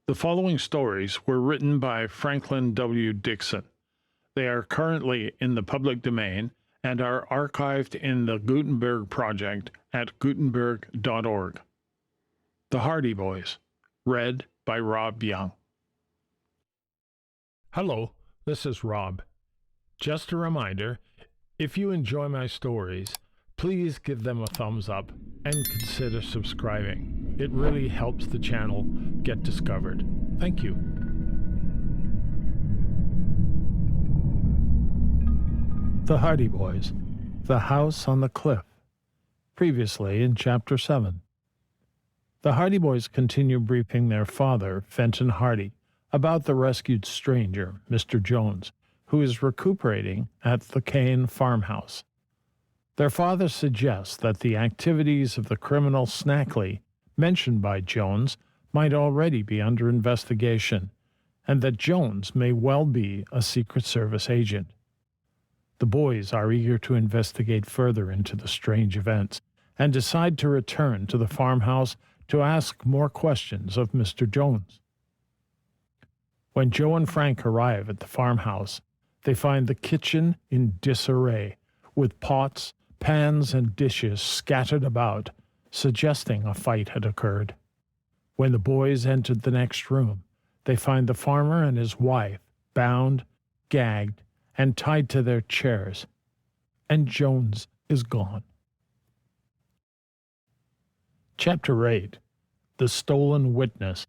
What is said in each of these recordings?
The following stories were written by Franklin W. Dixon. They are currently in the public domain and are archived in the Gutenberg Project at gutenberg.org. The Hardy Boys, read by Rob Young. Hello, this is Rob. Just a reminder, if you enjoy my stories, please give them a thumbs up and consider subscribing. It really helps the channel get discovered. Thank you. The Hardy Boys, The House on the Cliff. Previously in Chapter 7. The Hardy Boys continue briefing their father, Fenton Hardy, about the rescued stranger, Mr. Jones, who is recuperating at the Kane farmhouse. Their father suggests that the activities of the criminal Snackley, mentioned by Jones, might already be under investigation, and that Jones may well be a Secret Service agent. The boys are eager to investigate further into the strange events, and decide to return to the farmhouse to ask more questions of Mr. Jones. When Joe and Frank arrive at the farmhouse, they find the kitchen in disarray, with pots, pans, and dishes scattered about, suggesting a fight had occurred. When the boys entered the next room, they find the farmer and his wife bound, gagged, and tied to their chairs, and Jones is gone. Chapter 8. The Stolen Witness.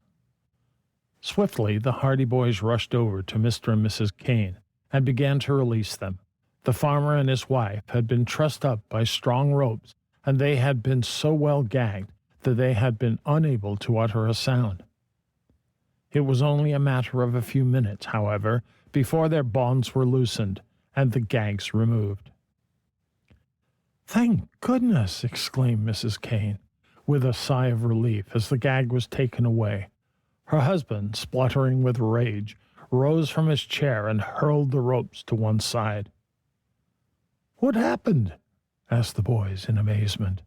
Swiftly, the Hardy Boys rushed over to Mr. and Mrs. Kane and began to release them. The farmer and his wife had been trussed up by strong ropes, and they had been so well gagged that they had been unable to utter a sound. It was only a matter of a few minutes, however, before their bonds were loosened and the gags removed. "Thank goodness!" exclaimed Mrs. Kane, with a sigh of relief as the gag was taken away. Her husband, spluttering with rage, rose from his chair and hurled the ropes to one side. "What happened?" asked the boys in amazement.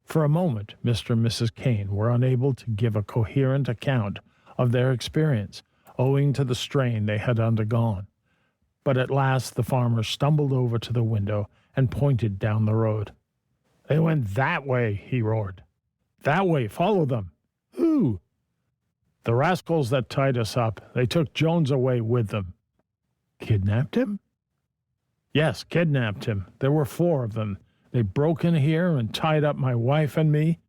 For a moment, Mr. and Mrs. Kane were unable to give a coherent account of their experience, owing to the strain they had undergone. But at last the farmer stumbled over to the window and pointed down the road. "They went that way," he roared. "That way, follow them." "Who?" "The rascals that tied us up. They took Jones away with them." "Kidnapped him?" "Yes, kidnapped him. There were 4 of them. They broke in here and tied up my wife and me.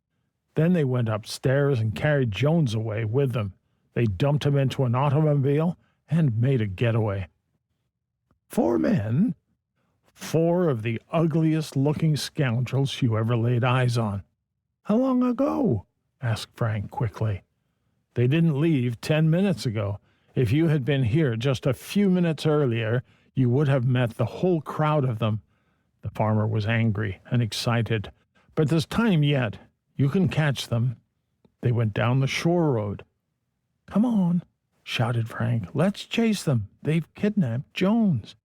Then they went upstairs and carried Jones away with them. They dumped him into an automobile and made a getaway." 4 men? 4 of the ugliest-looking scoundrels you ever laid eyes on. "How long ago?" asked Frank quickly. "They didn't leave 10 minutes ago. If you had been here just a few minutes earlier, you would have met the whole crowd of them." The farmer was angry and excited. "But there's time yet. You can catch them. They went down the shore road." "Come on," shouted Frank. "Let's chase them. They've kidnapped Jones."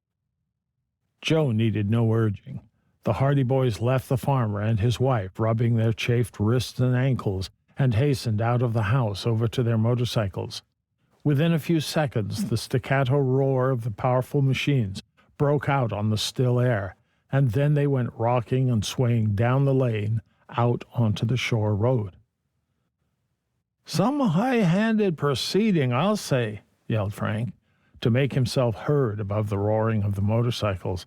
Joe needed no urging. The Hardy Boys left the farmer and his wife rubbing their chafed wrists and ankles and hastened out of the house over to their motorcycles. Within a few seconds, the staccato roar of the powerful machines broke out on the still air, and then they went rocking and swaying down the lane out onto the shore road. "Some high-handed proceeding, I'll say," yelled Frank, to make himself heard above the roaring of the motorcycles.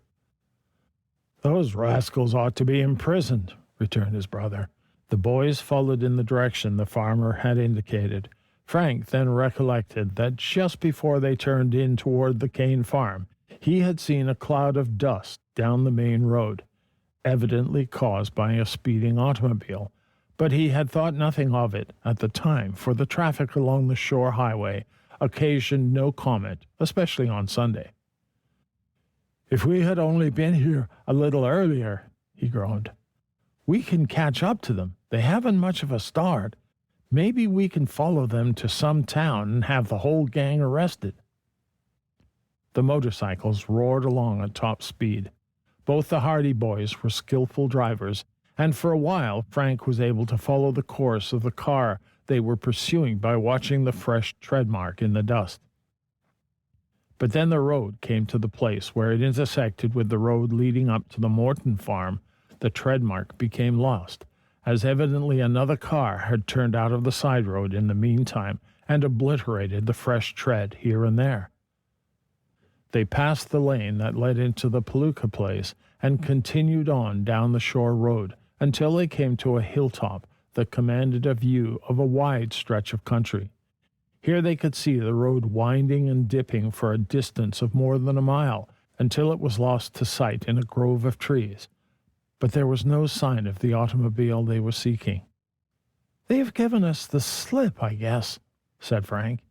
"Those rascals ought to be imprisoned," returned his brother. The boys followed in the direction the farmer had indicated. Frank then recollected that just before they turned in toward the Kane farm, he had seen a cloud of dust down the main road, evidently caused by a speeding automobile, but he had thought nothing of it at the time, for the traffic along the shore highway occasioned no comment, especially on Sunday. "If we had only been here a little earlier," he groaned. "We can catch up to them. They haven't much of a start. Maybe we can follow them to some town and have the whole gang arrested." The motorcycles roared along at top speed. Both the Hardy Boys were skillful drivers, and for a while Frank was able to follow the course of the car they were pursuing by watching the fresh tread mark in the dust. But then the road came to the place where it intersected with the road leading up to the Morton farm. The tread mark became lost, as evidently another car had turned out of the side road in the meantime and obliterated the fresh tread here and there. They passed the lane that led into the Palooka place and continued on down the shore road until they came to a hilltop that commanded a view of a wide stretch of country. Here they could see the road winding and dipping for a distance of more than a mile until it was lost to sight in a grove of trees. But there was no sign of the automobile they were seeking. "They have given us the slip, I guess," said Frank,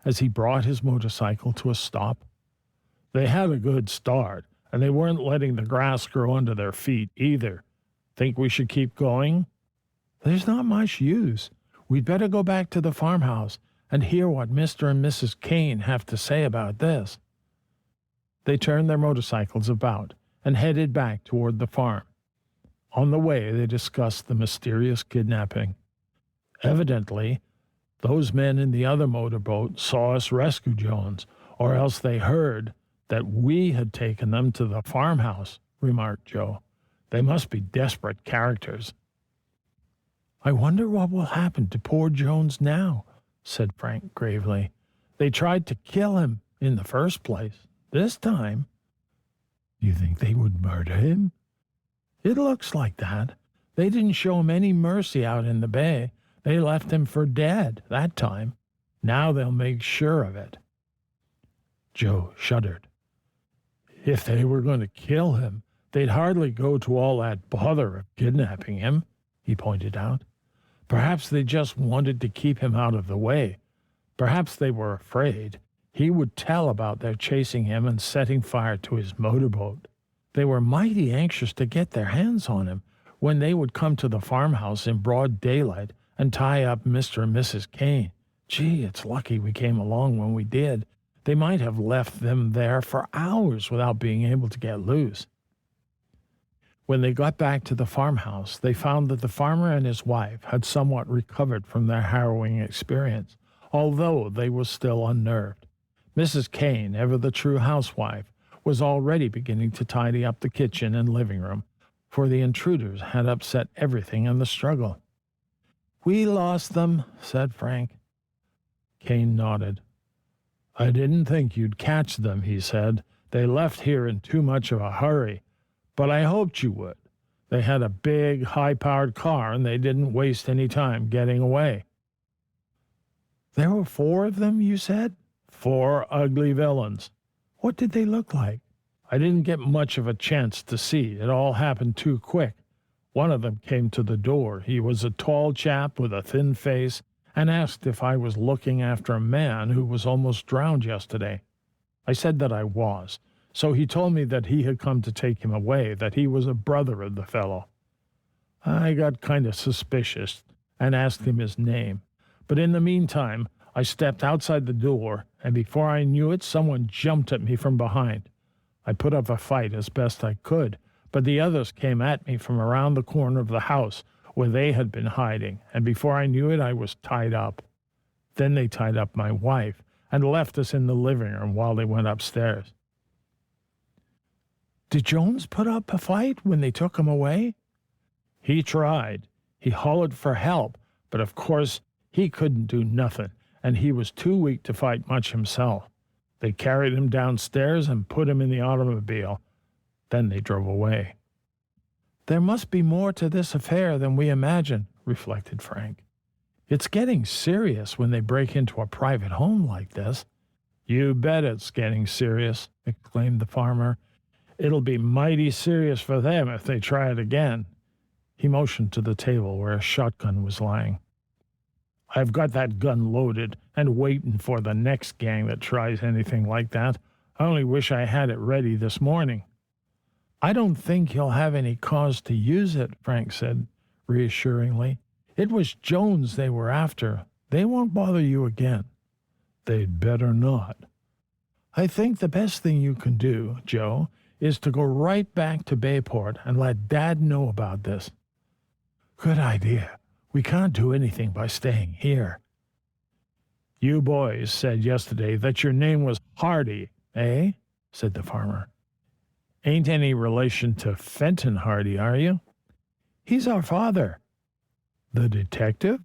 as he brought his motorcycle to a stop. "They had a good start, and they weren't letting the grass grow under their feet either. Think we should keep going?" "There's not much use. We'd better go back to the farmhouse and hear what Mr. and Mrs. Kane have to say about this." They turned their motorcycles about and headed back toward the farm. On the way, they discussed the mysterious kidnapping. "Evidently, those men in the other motorboat saw us rescue Jones, or else they heard that we had taken them to the farmhouse," remarked Joe. "They must be desperate characters." "I wonder what will happen to poor Jones now," said Frank gravely. "They tried to kill him in the first place. This time—" "Do you think they would murder him?" "It looks like that. They didn't show him any mercy out in the bay. They left him for dead that time. Now they'll make sure of it." Joe shuddered. "If they were going to kill him, they'd hardly go to all that bother of kidnapping him," he pointed out. "Perhaps they just wanted to keep him out of the way. Perhaps they were afraid he would tell about their chasing him and setting fire to his motorboat. They were mighty anxious to get their hands on him when they would come to the farmhouse in broad daylight and tie up Mr. and Mrs. Kane. Gee, it's lucky we came along when we did. They might have left them there for hours without being able to get loose." When they got back to the farmhouse, they found that the farmer and his wife had somewhat recovered from their harrowing experience, although they were still unnerved. Mrs. Kane, ever the true housewife, was already beginning to tidy up the kitchen and living room, for the intruders had upset everything in the struggle. "We lost them," said Frank. Kane nodded. "I didn't think you'd catch them," he said. "They left here in too much of a hurry. But I hoped you would. They had a big, high-powered car, and they didn't waste any time getting away." "There were 4 of them, you said?" "4 ugly villains." "What did they look like?" "I didn't get much of a chance to see. It all happened too quick. One of them came to the door. He was a tall chap with a thin face and asked if I was looking after a man who was almost drowned yesterday. I said that I was. So he told me that he had come to take him away, that he was a brother of the fellow. I got kind of suspicious and asked him his name. But in the meantime, I stepped outside the door, and before I knew it, someone jumped at me from behind. I put up a fight as best I could, but the others came at me from around the corner of the house where they had been hiding, and before I knew it, I was tied up. Then they tied up my wife and left us in the living room while they went upstairs." "Did Jones put up a fight when they took him away?" "He tried. He hollered for help, but of course he couldn't do nothing, and he was too weak to fight much himself. They carried him downstairs and put him in the automobile. Then they drove away." "There must be more to this affair than we imagine," reflected Frank. "It's getting serious when they break into a private home like this." "You bet it's getting serious," exclaimed the farmer. "It'll be mighty serious for them if they try it again." He motioned to the table where a shotgun was lying. "I've got that gun loaded and waiting for the next gang that tries anything like that. I only wish I had it ready this morning." "I don't think you'll have any cause to use it," Frank said reassuringly. "It was Jones they were after. They won't bother you again." "They'd better not." "I think the best thing you can do, Joe, is to go right back to Bayport and let Dad know about this." "Good idea. We can't do anything by staying here." "You boys said yesterday that your name was Hardy, eh?" said the farmer. "Ain't any relation to Fenton Hardy, are you?" "He's our father." "The detective?"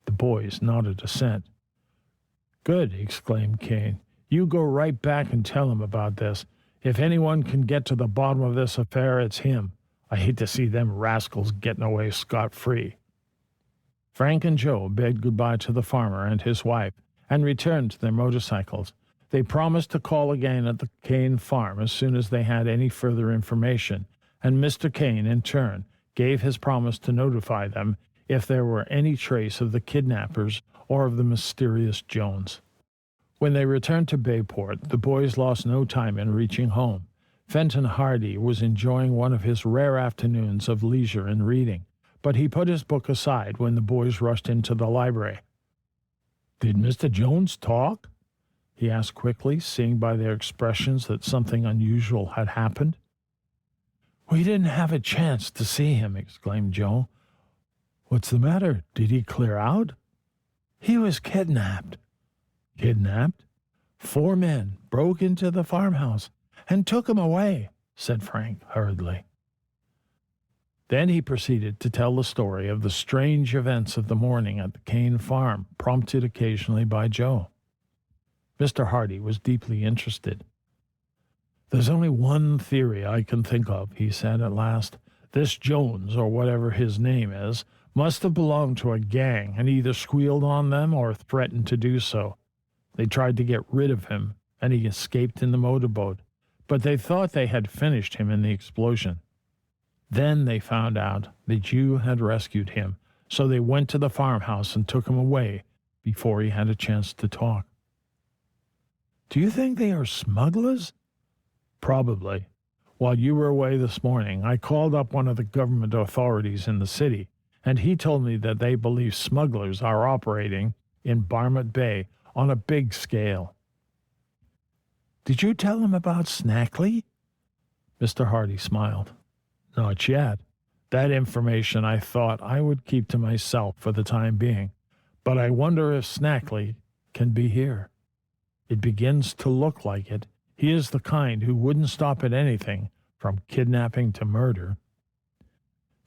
The boys nodded assent. "Good," exclaimed Kane. "You go right back and tell him about this. If anyone can get to the bottom of this affair, it's him. I hate to see them rascals getting away scot-free." Frank and Joe bade goodbye to the farmer and his wife and returned to their motorcycles. They promised to call again at the Kane farm as soon as they had any further information, and Mr. Kane, in turn, gave his promise to notify them if there were any trace of the kidnappers or of the mysterious Jones. When they returned to Bayport, the boys lost no time in reaching home. Fenton Hardy was enjoying one of his rare afternoons of leisure and reading, but he put his book aside when the boys rushed into the library. "Did Mr. Jones talk?" he asked quickly, seeing by their expressions that something unusual had happened. "We didn't have a chance to see him," exclaimed Joe. "What's the matter? Did he clear out?" "He was kidnapped." "Kidnapped?" "4 men broke into the farmhouse and took him away," said Frank hurriedly. Then he proceeded to tell the story of the strange events of the morning at the Kane farm, prompted occasionally by Joe. Mr. Hardy was deeply interested. "There's only one theory I can think of," he said at last. "This Jones, or whatever his name is, must have belonged to a gang and either squealed on them or threatened to do so. They tried to get rid of him, and he escaped in the motorboat, but they thought they had finished him in the explosion. Then they found out that you had rescued him, so they went to the farmhouse and took him away before he had a chance to talk." "Do you think they are smugglers?" "Probably. While you were away this morning, I called up one of the government authorities in the city, and he told me that they believe smugglers are operating in Barmouth Bay on a big scale." "Did you tell him about Snackley?" Mr. Hardy smiled. "Not yet. That information I thought I would keep to myself for the time being, but I wonder if Snackley can be here. It begins to look like it. He is the kind who wouldn't stop at anything, from kidnapping to murder."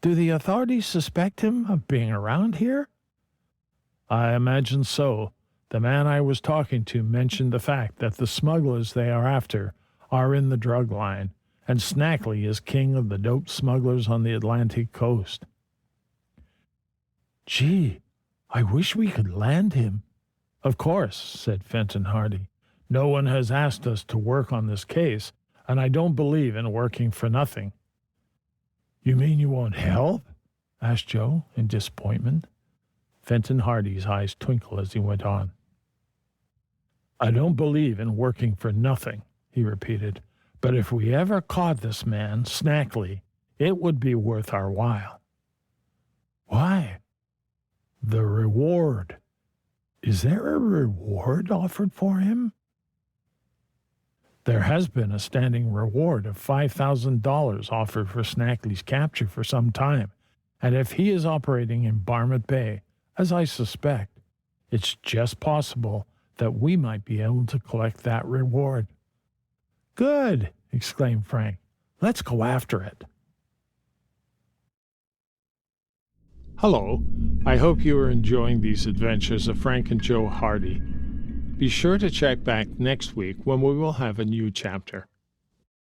"Do the authorities suspect him of being around here?" "I imagine so. The man I was talking to mentioned the fact that the smugglers they are after are in the drug line, and Snackley is king of the dope smugglers on the Atlantic coast." "Gee, I wish we could land him." "Of course," said Fenton Hardy. "No one has asked us to work on this case, and I don't believe in working for nothing." "You mean you won't help?" asked Joe in disappointment. Fenton Hardy's eyes twinkled as he went on. "I don't believe in working for nothing," he repeated. "But if we ever caught this man, Snackley, it would be worth our while." "Why?" "The reward." "Is there a reward offered for him?" "There has been a standing reward of $5,000 offered for Snackley's capture for some time, and if he is operating in Barmouth Bay, as I suspect, it's just possible that we might be able to collect that reward." "Good!" exclaimed Frank. "Let's go after it." Hello. I hope you are enjoying these adventures of Frank and Joe Hardy. Be sure to check back next week when we will have a new chapter.